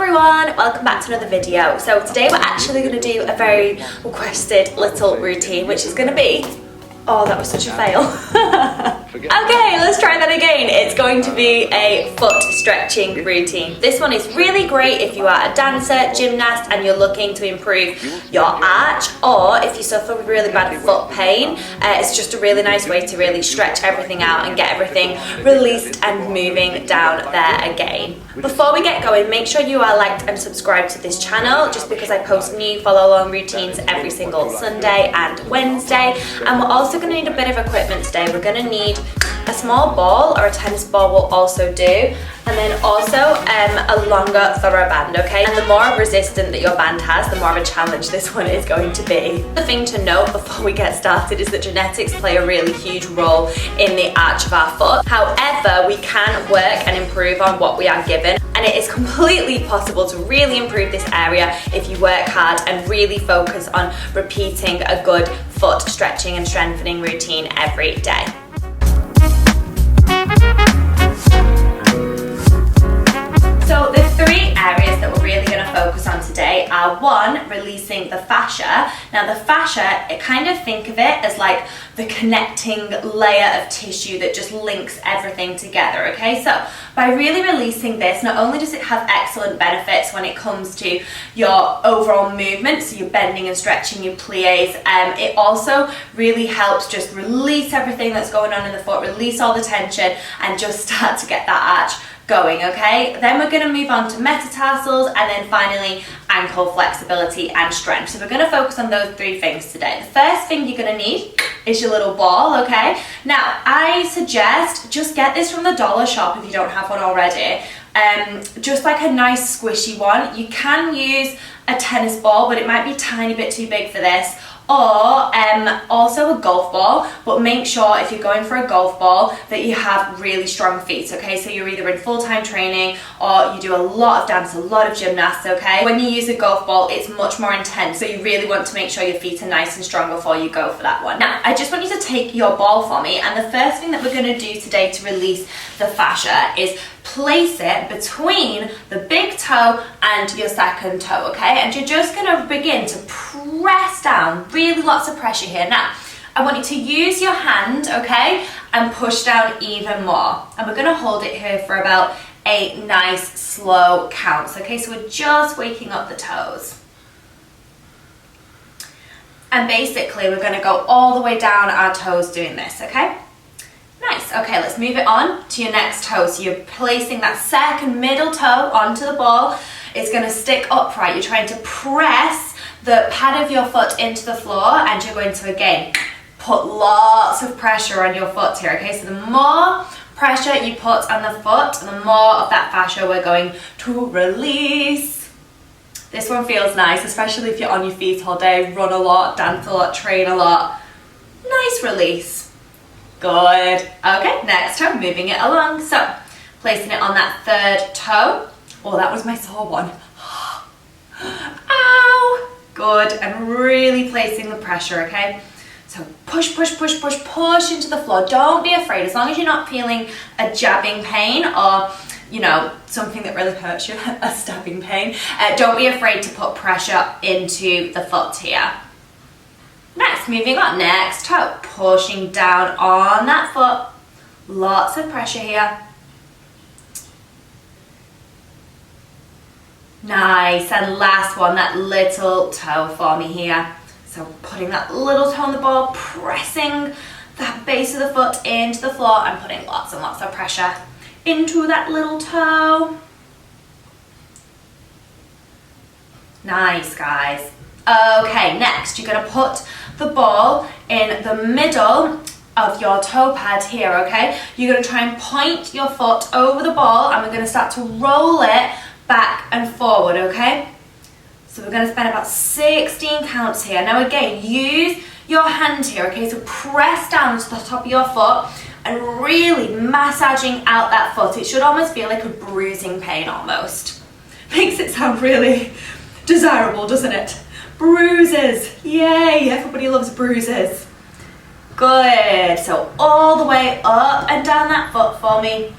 everyone, welcome back to another video. So today we're actually going to do a very requested little routine, which is going to be, oh that was such a fail. Okay, let's try that again. It's going to be a foot stretching routine. This one is really great if you are a dancer, gymnast, and you're looking to improve your arch, or if you suffer with really bad foot pain. It's just a really nice way to really stretch everything out and get everything released and moving down there again. Before we get going, make sure you are liked and subscribed to this channel, just because I post new follow along routines every single Sunday and Wednesday. And we're also going to need a bit of equipment today. We're going to need a small ball, or a tennis ball will also do, and then also a longer thorough band, okay? And the more resistant that your band has, the more of a challenge this one is going to be. The thing to note before we get started is that genetics play a really huge role in the arch of our foot. However, we can work and improve on what we are given, and it is completely possible to really improve this area if you work hard and really focus on repeating a good foot stretching and strengthening routine every day. So the three areas that we're really going to focus on today are: one, releasing the fascia. Now the fascia, kind of think of it as like the connecting layer of tissue that just links everything together, okay? So by really releasing this, not only does it have excellent benefits when it comes to your overall movement, so you're bending and stretching your plies, it also really helps just release everything that's going on in the foot, release all the tension, and just start to get that arch going, okay? Then we're going to move on to metatarsals, and then finally ankle flexibility and strength. So we're going to focus on those three things today. The first thing you're going to need is your little ball, okay? Now I suggest just get this from the dollar shop if you don't have one already. Just like a nice squishy one. You can use a tennis ball, but it might be a tiny bit too big for this, or also a golf ball, but make sure if you're going for a golf ball that you have really strong feet, okay? So you're either in full-time training or you do a lot of dance, a lot of gymnasts, okay? When you use a golf ball, it's much more intense, so you really want to make sure your feet are nice and strong before you go for that one. Now, I just want you to take your ball for me, and the first thing that we're going to do today to release the fascia is place it between the big toe and your second toe, okay? And you're just going to begin to press down, really lots of pressure here. Now, I want you to use your hand, okay, and push down even more. And we're going to hold it here for about 8 nice slow counts, okay? So we're just waking up the toes. And basically, we're going to go all the way down our toes doing this, okay? Nice. Okay, let's move it on to your next toe. So you're placing that second middle toe onto the ball. It's going to stick upright. You're trying to press the pad of your foot into the floor, and you're going to, again, put lots of pressure on your foot here, okay? So the more pressure you put on the foot, the more of that fascia we're going to release. This one feels nice, especially if you're on your feet all day, run a lot, dance a lot, train a lot. Nice release. Good. Okay, next toe, moving it along. So, placing it on that third toe. Oh, that was my sore one. Ow! Good, and really placing the pressure, okay? So push, push, push, push, push into the floor. Don't be afraid, as long as you're not feeling a jabbing pain or, you know, something that really hurts you, a stabbing pain. Don't be afraid to put pressure into the foot here. Next, moving on, next toe, pushing down on that foot. Lots of pressure here. Nice, and last one, that little toe for me here. So putting that little toe on the ball, pressing that base of the foot into the floor, and putting lots and lots of pressure into that little toe. Nice, guys. Okay, next you're going to put the ball in the middle of your toe pad here, okay? You're going to try and point your foot over the ball, and we're going to start to roll it back and forward, okay? So we're going to spend about 16 counts here. Now again, use your hand here, okay? So press down to the top of your foot and really massaging out that foot. It should almost feel like a bruising pain almost. Makes it sound really desirable, doesn't it? Bruises, yay, everybody loves bruises. Good, so all the way up and down that foot for me.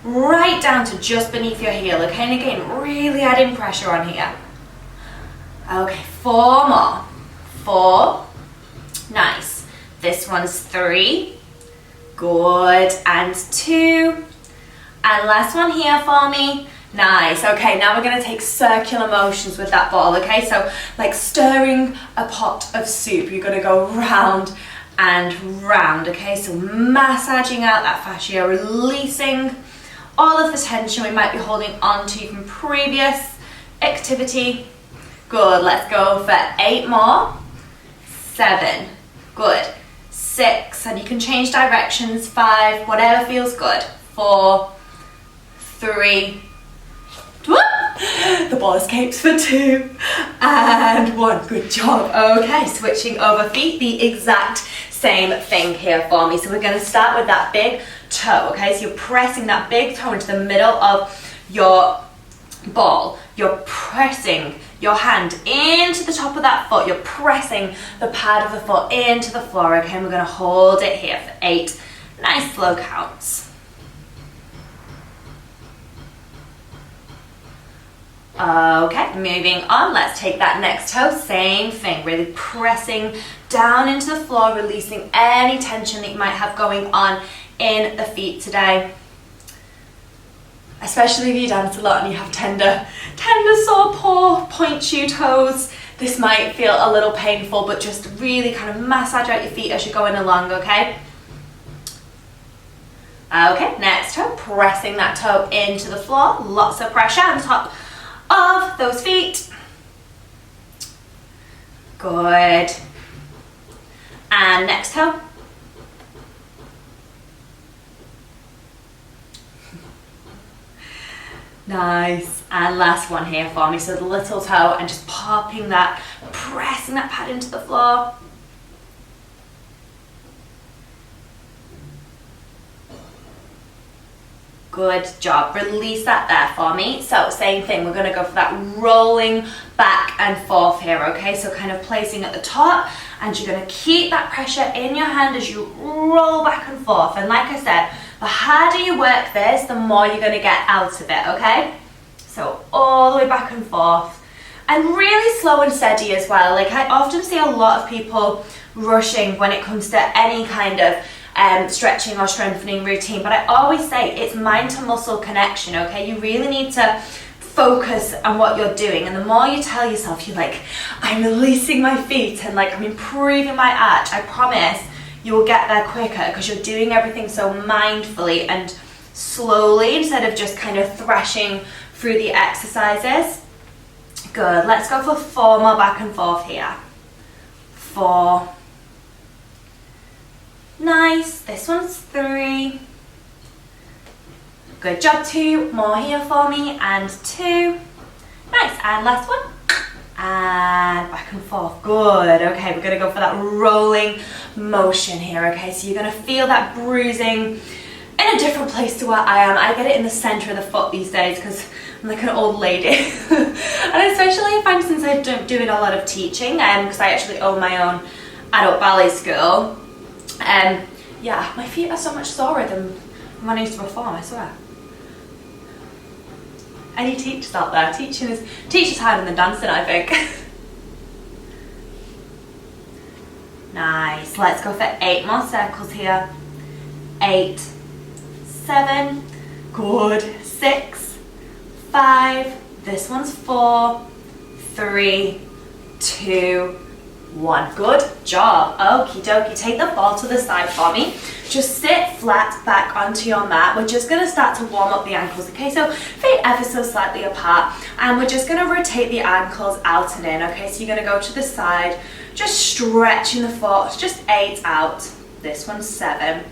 right down to just beneath your heel, okay? And again, really adding pressure on here. Okay, 4 more. 4. Nice. This one's 3. Good. And 2. And last one here for me. Nice. Okay, now we're going to take circular motions with that ball, okay? So like stirring a pot of soup, you're going to go round and round, okay? So massaging out that fascia, releasing all of the tension we might be holding on to from previous activity. Good. Let's go for 8 more. 7. Good. 6. And you can change directions. 5. Whatever feels good. 4. 3. The ball escapes for 2 and 1. Good job. Okay, switching over feet, the exact same thing here for me. So we're going to start with that big toe, okay? So you're pressing that big toe into the middle of your ball. You're pressing your hand into the top of that foot. You're pressing the pad of the foot into the floor, okay? And we're going to hold it here for 8 nice slow counts. Okay, moving on, let's take that next toe, same thing, really pressing down into the floor, releasing any tension that you might have going on in the feet today. Especially if you dance a lot and you have tender sore paw, point shoe toes. This might feel a little painful, but just really kind of massage out your feet as you're going along, okay? Okay, next toe, pressing that toe into the floor, lots of pressure on top of those feet. Good. And next toe. Nice. And last one here for me. So the little toe and just popping that, pressing that pad into the floor. Good job. Release that there for me. So same thing, we're going to go for that rolling back and forth here, okay? So kind of placing at the top, and you're going to keep that pressure in your hand as you roll back and forth. And like I said, the harder you work this, the more you're going to get out of it, okay? So all the way back and forth. And really slow and steady as well. Like I often see a lot of people rushing when it comes to any kind of stretching or strengthening routine, but I always say it's mind to muscle connection, okay? You really need to focus on what you're doing, and the more you tell yourself, you're like, I'm releasing my feet and like I'm improving my arch, I promise you will get there quicker because you're doing everything so mindfully and slowly instead of just kind of thrashing through the exercises. Good. Let's go for 4 more back and forth here. 4. Nice. This one's 3. Good job. 2 more here for me, and 2. Nice. And last one. And back and forth. Good. Okay, we're going to go for that rolling motion here, okay? So you're going to feel that bruising in a different place to where I am. I get it in the center of the foot these days because I'm like an old lady. And especially if since I'm doing a lot of teaching, because I actually own my own adult ballet school. Yeah, my feet are so much sorer than when I used to perform, I swear. Any teachers out there? Teachers harder than dancing, I think. Nice. Let's go for 8 more circles here. 8, 7, good. 6, 5. This one's 4, 3, 2, 1. Good job. Okie dokie. Take the ball to the side for me. Just sit flat back onto your mat. We're just going to start to warm up the ankles. Okay, so feet ever so slightly apart, and we're just going to rotate the ankles out and in. Okay, so you're going to go to the side, just stretching the foot, just 8 out. This one's 7,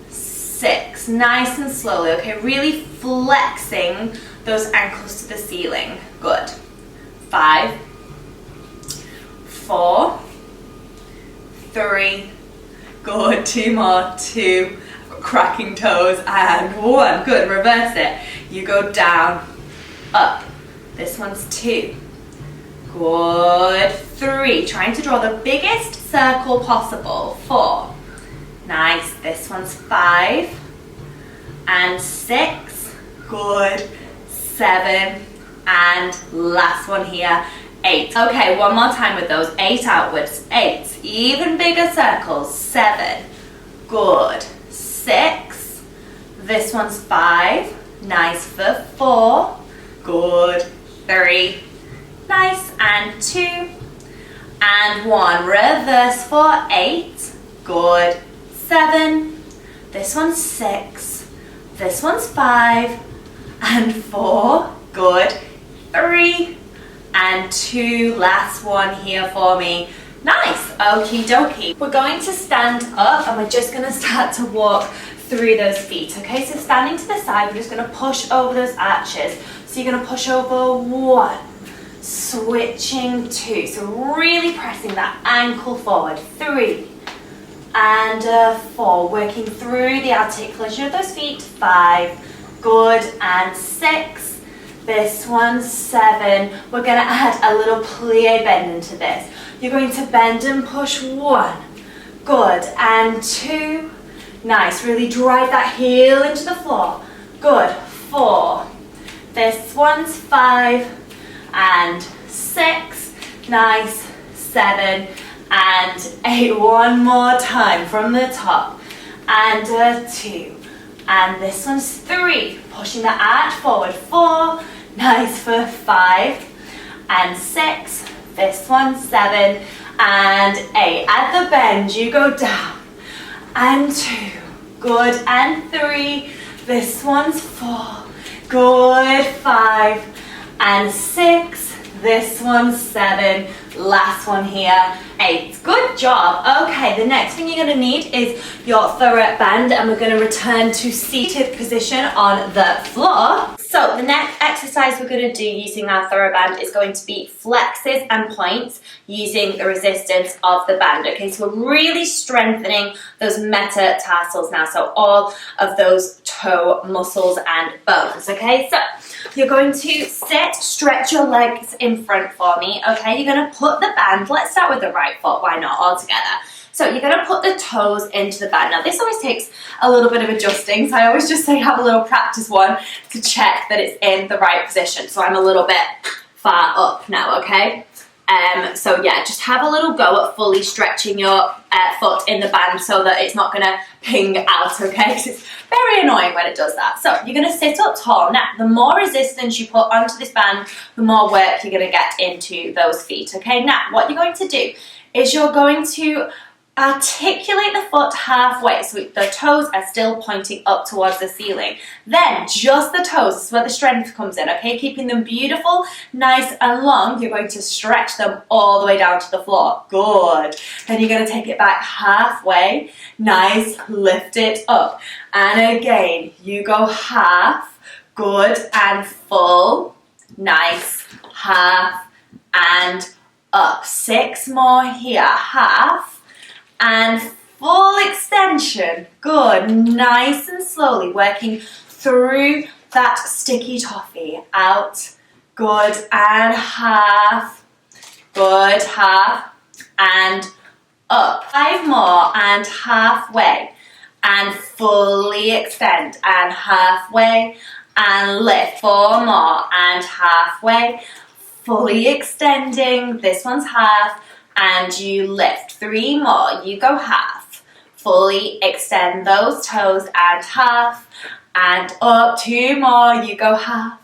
6. Nice and slowly. Okay, really flexing those ankles to the ceiling. Good. 5, 4, 3, good. 2 more. 2. I've got cracking toes, and 1. Good. Reverse it. You go down, up. This one's 2. Good. 3. Trying to draw the biggest circle possible. 4. Nice. This one's 5. and 6, good, 7, and last one here, 8. Okay, one more time with those, 8 outwards, 8, even bigger circles, 7, good, 6, this one's 5, nice for 4, good, 3, nice, and 2, and 1, reverse for 8, good, 7, this one's 6, this one's 5, and 4, good, 3, and 2, last one here for me. Nice, okie dokie. We're going to stand up and we're just gonna start to walk through those feet, okay? So standing to the side, we're just gonna push over those arches. So you're gonna push over 1, switching 2. So really pressing that ankle forward, 3, and 4. Working through the articulation of those feet, 5, good, and 6. This one's 7. We're going to add a little plie bend into this. You're going to bend and push 1. Good. And 2. Nice. Really drive that heel into the floor. Good. 4. This one's 5. And 6. Nice. 7. And 8. One more time from the top. And 2. And this one's 3. Pushing the arch forward. 4. Nice for 5 and 6. This one's 7 and 8. At the bend, you go down. And 2. Good. And 3. This one's 4. Good. 5 and 6. This one's 7. Last one here, 8. Good job. Okay, the next thing you're going to need is your TheraBand, and we're going to return to seated position on the floor. So the next exercise we're going to do using our TheraBand is going to be flexes and points using the resistance of the band. Okay, so we're really strengthening those metatarsals now, so all of those toe muscles and bones. Okay, so you're going to sit, stretch your legs in front for me. Okay, you're going to put the band, let's start with the right foot, why not, all together. So you're going to put the toes into the band. Now this always takes a little bit of adjusting, so I always just say have a little practice one to check that it's in the right position. So I'm a little bit far up now, okay? So yeah, just have a little go at fully stretching your foot in the band so that it's not gonna ping out, okay? Because it's very annoying when it does that. So you're gonna sit up tall. Now, the more resistance you put onto this band, the more work you're gonna get into those feet, okay? Now, what you're going to do is you're going to articulate the foot halfway, so the toes are still pointing up towards the ceiling. Then just the toes, this is where the strength comes in, okay? Keeping them beautiful, nice and long. You're going to stretch them all the way down to the floor. Good. Then you're going to take it back halfway, nice, lift it up. And again, you go half, good, and full, nice, half, and up. 6 more here, half, and full extension. Good. Nice and slowly working through that sticky toffee. Out. Good. And half. Good. Half. And up. 5 more. And halfway. And fully extend. And halfway. And lift. 4 more. And halfway. Fully extending. This one's half. And you lift. 3 more, you go half, fully extend those toes and half, and up. 2 more, you go half,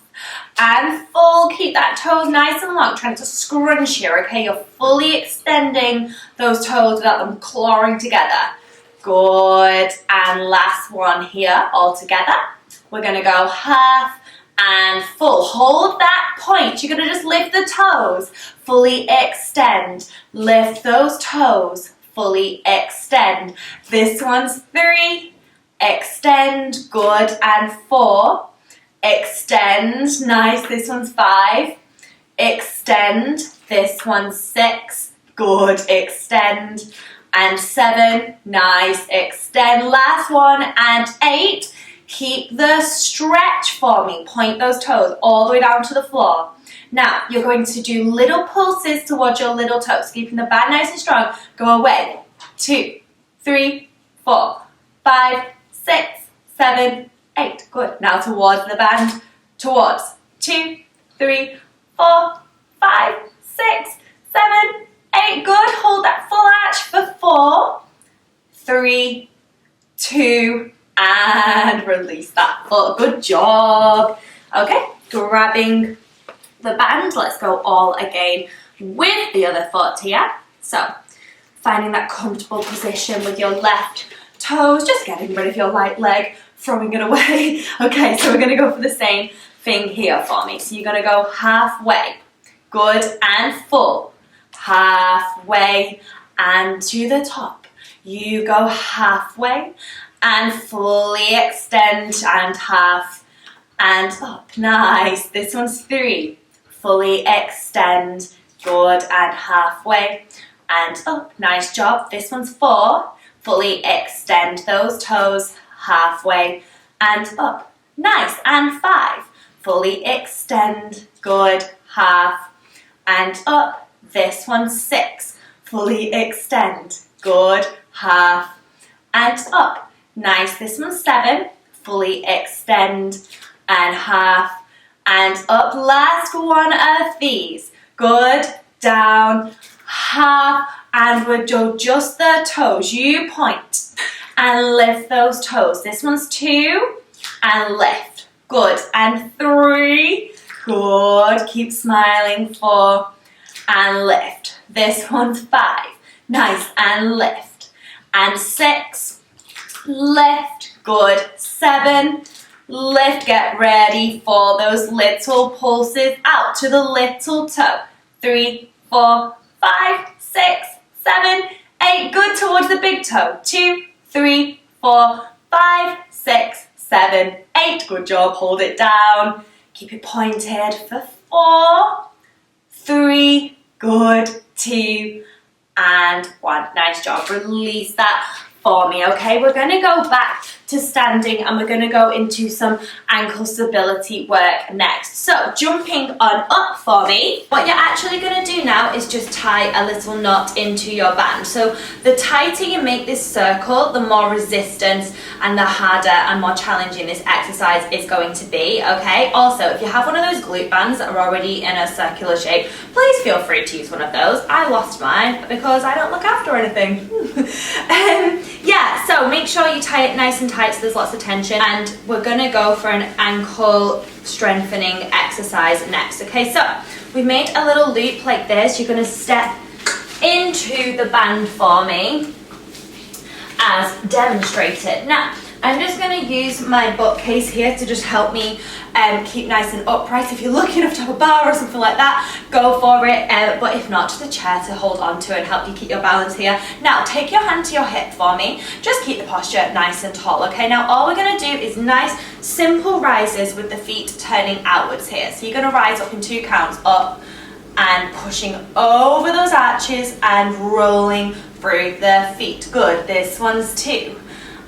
and full. Keep that toes nice and long, trying to scrunch here, okay? You're fully extending those toes without them clawing together. Good, and last one here, all together. We're gonna go half and full. Hold that point. You're going to just lift the toes, fully extend. Lift those toes, fully extend. This one's 3, extend, good, and 4. Extend, nice. This one's 5. Extend. This one's 6. Good. Extend. And 7. Nice. Extend. Last one. And 8. Keep the stretch for me. Point those toes all the way down to the floor. Now, you're going to do little pulses towards your little toes, keeping the band nice and strong. Go away. 2, 3, 4, 5, 6, 7, 8. Good. Now towards the band. Towards. 2, 3, 4, 5, 6, 7, 8. Good. Hold that full arch for 4, 3, 2, and release that foot. Good job. Okay, grabbing the band. Let's go all again with the other foot here. So, finding that comfortable position with your left toes, just getting rid of your right leg, throwing it away. Okay, so we're gonna go for the same thing here for me. So you're gonna go halfway, good, and full. Halfway and to the top. You go halfway and fully extend and half and up. Nice. This one's 3. Fully extend, good, and halfway and up. Nice job. This one's 4. Fully extend those toes, halfway and up. Nice. And 5. Fully extend, good, half and up. This one's 6. Fully extend, good, half and up. Nice. This one's 7. Fully extend and half and up. Last one of these. Good, down, half, and we'll do just the toes. You point and lift those toes. This one's 2 and lift. Good. And 3. Good. Keep smiling. 4 and lift. This one's 5. Nice. And lift. And 6. Lift. Good. 7. Lift. Get ready for those little pulses out to the little toe. 3, 4, 5, 6, 7, 8. Good. Towards the big toe. 2, 3, 4, 5, 6, 7, 8. Good job. Hold it down. Keep it pointed for 4, 3, good, 2, and 1. Nice job. Release that for me, okay? We're going to go back to standing and we're going to go into some ankle stability work next. So jumping on up for me, what you're actually going to do now is just tie a little knot into your band. So the tighter you make this circle, the more resistance and the harder and more challenging this exercise is going to be, okay? Also, if you have one of those glute bands that are already in a circular shape, please feel free to use one of those. I lost mine because I don't look after anything. Yeah, so make sure you tie it nice and tight so there's lots of tension, and we're gonna go for an ankle strengthening exercise next. Okay, so we made a little loop like this. You're gonna step into the band for me as demonstrated. Now, I'm just going to use my bookcase here to just help me keep nice and upright. If you're lucky enough to have a bar or something like that, go for it. But if not, just a chair to hold on to and help you keep your balance here. Now, take your hand to your hip for me. Just keep the posture nice and tall, okay? Now, all we're going to do is nice, simple rises with the feet turning outwards here. So you're going to rise up in 2 counts, up and pushing over those arches and rolling through the feet. Good. This one's 2.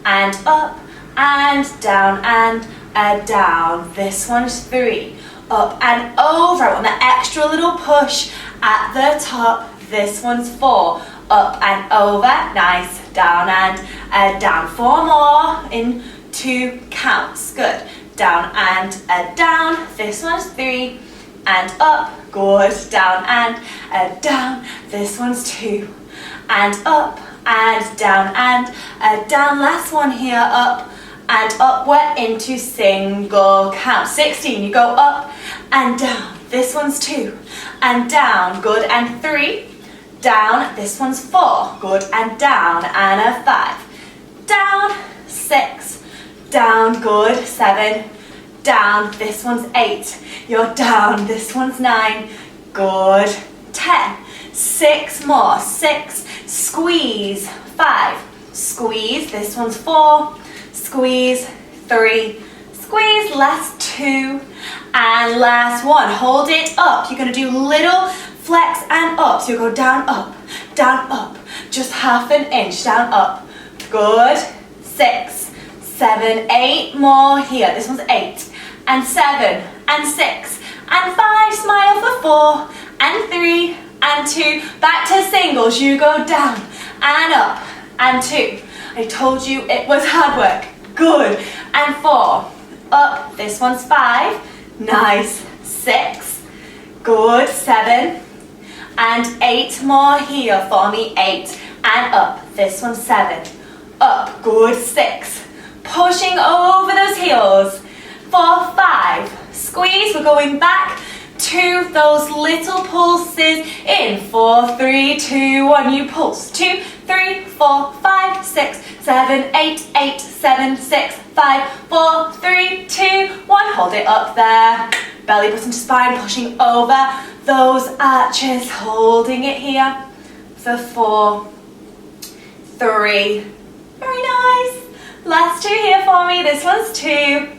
And up and down and down. This one's 3. Up and over. I want that extra little push at the top. This one's 4. Up and over. Nice. Down and down. 4 more in 2 counts. Good. Down and down. This one's 3. And up. Good. Down and down. This one's 2. And up and down and down. Last one here. Up and upward into single count. 16. You go up and down. This one's 2 and down. Good. And 3. Down. This one's 4. Good. And down. And a 5. Down. 6. Down. Good. 7. Down. This one's 8. You're down. This one's 9. Good. 10. 6 more. 6. Squeeze. 5. Squeeze. This one's 4. Squeeze. 3. Squeeze. Last 2. And last 1. Hold it up. You're going to do little flex and up. So you go down, up, down, up. Just half an inch. Down, up. Good. 6, 7, 8 more here. This one's 8. And 7. And 6. And 5. Smile for 4. And 3. And 2. Back to singles. You go down and up. And 2. I told you it was hard work. Good. And 4. up, this one's 5, nice, 6, good, 7, and 8 more here for me, 8, and up, this one's 7, up, good, 6, pushing over those heels, 4, 5, squeeze, we're going back to those little pulses in 4, 3, 2, 1, you pulse, 2, 3, 4, 5, 6, 7, 8, 8, 7, 6, 5, 4, 3, 2, 1, hold it up there, belly button to spine, pushing over those arches, holding it here for 4, 3, very nice, last 2 here for me, this one's 2,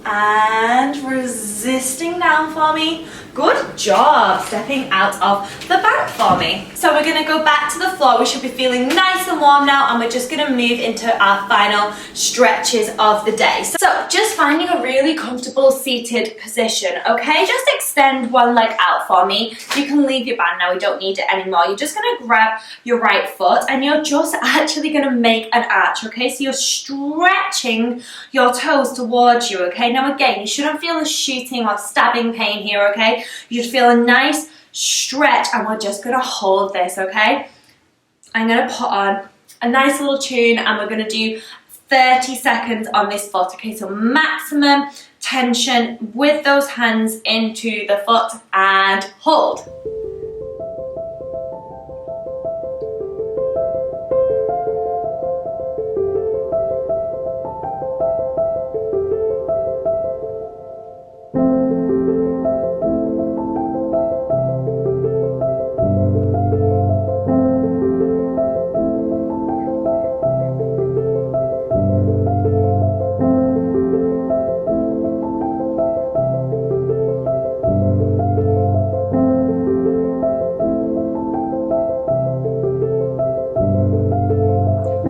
and resisting down for me. Good job stepping out of the bank for me. So we're going to go back to the floor. We should be feeling nice and warm now, and we're just going to move into our final stretches of the day. So just finding a really comfortable seated position, okay? Just extend one leg out for me. You can leave your band now, we don't need it anymore. You're just going to grab your right foot and you're just actually going to make an arch, okay? So you're stretching your toes towards you, okay? Now again, you shouldn't feel a shooting or stabbing pain here, okay? You should feel a nice stretch, and we're just going to hold this, okay? I'm going to put on a nice little tune, and we're going to do 30 seconds on this foot, okay? So maximum tension with those hands into the foot, and hold.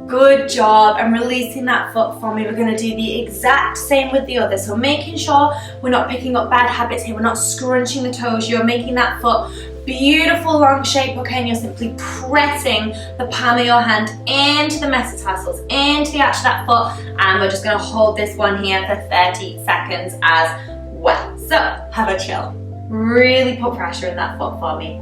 Good job, and releasing that foot for me. We're going to do the exact same with the other. So making sure we're not picking up bad habits here. We're not scrunching the toes. You're making that foot beautiful long shape, okay? And you're simply pressing the palm of your hand into the metatarsals, into the arch of that foot. And we're just going to hold this one here for 30 seconds as well. So have a chill. Really put pressure in that foot for me.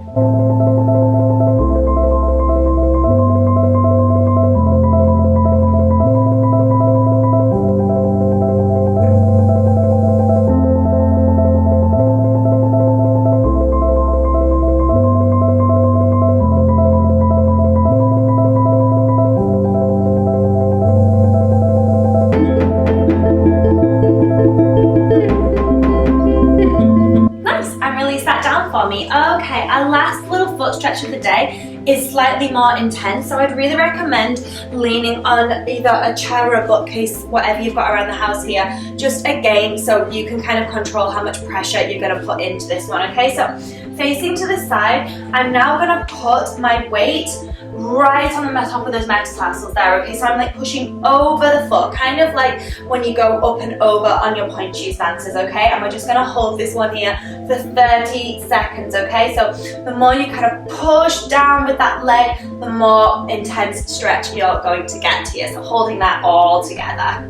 Okay, our last little foot stretch of the day is slightly more intense, so I'd really recommend leaning on either a chair or a bookcase, whatever you've got around the house here, just again so you can kind of control how much pressure you're going to put into this one, okay? So facing to the side, I'm now going to put my weight right on the top of those metatarsals there, okay? So I'm like pushing over the foot, kind of like when you go up and over on your point shoe stances, okay? And we're just going to hold this one here for 30 seconds, okay? So the more you kind of push down with that leg, the more intense stretch you're going to get here. So holding that all together.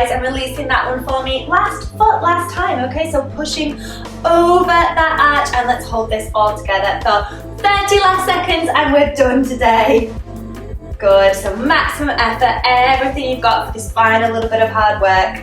And releasing that one for me. Last foot, last time, okay? So pushing over that arch, and let's hold this all together for 30 last seconds, and we're done today. Good, so maximum effort, everything you've got for this final little bit of hard work.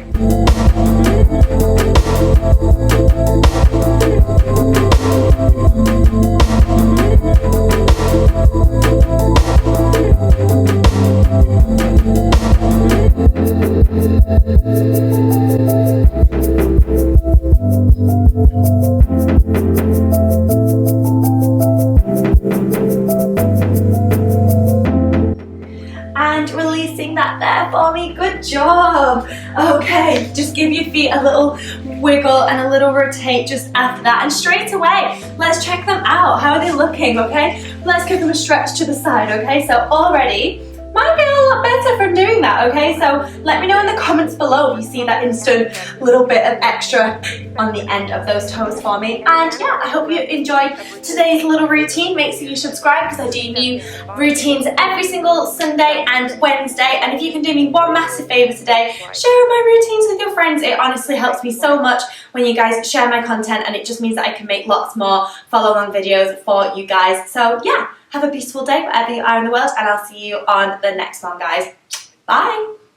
And releasing that there for me. Good job. job. Okay, just give your feet a little wiggle and a little rotate just after that. And straight away, let's check them out. How are they looking, okay? Let's give them a stretch to the side, okay? So already, might feel a lot better from doing that, okay? So let me know in the comments below if you see that instant little bit of extra on the end of those toes for me. And yeah, I hope you enjoyed today's little routine. Make sure you subscribe because I do new routines every single Sunday and Wednesday. And if you can do me one massive favor today, share my routines with your friends. It honestly helps me so much when you guys share my content, and it just means that I can make lots more follow-along videos for you guys. So yeah. Have a beautiful day wherever you are in the world, and I'll see you on the next one, guys. Bye!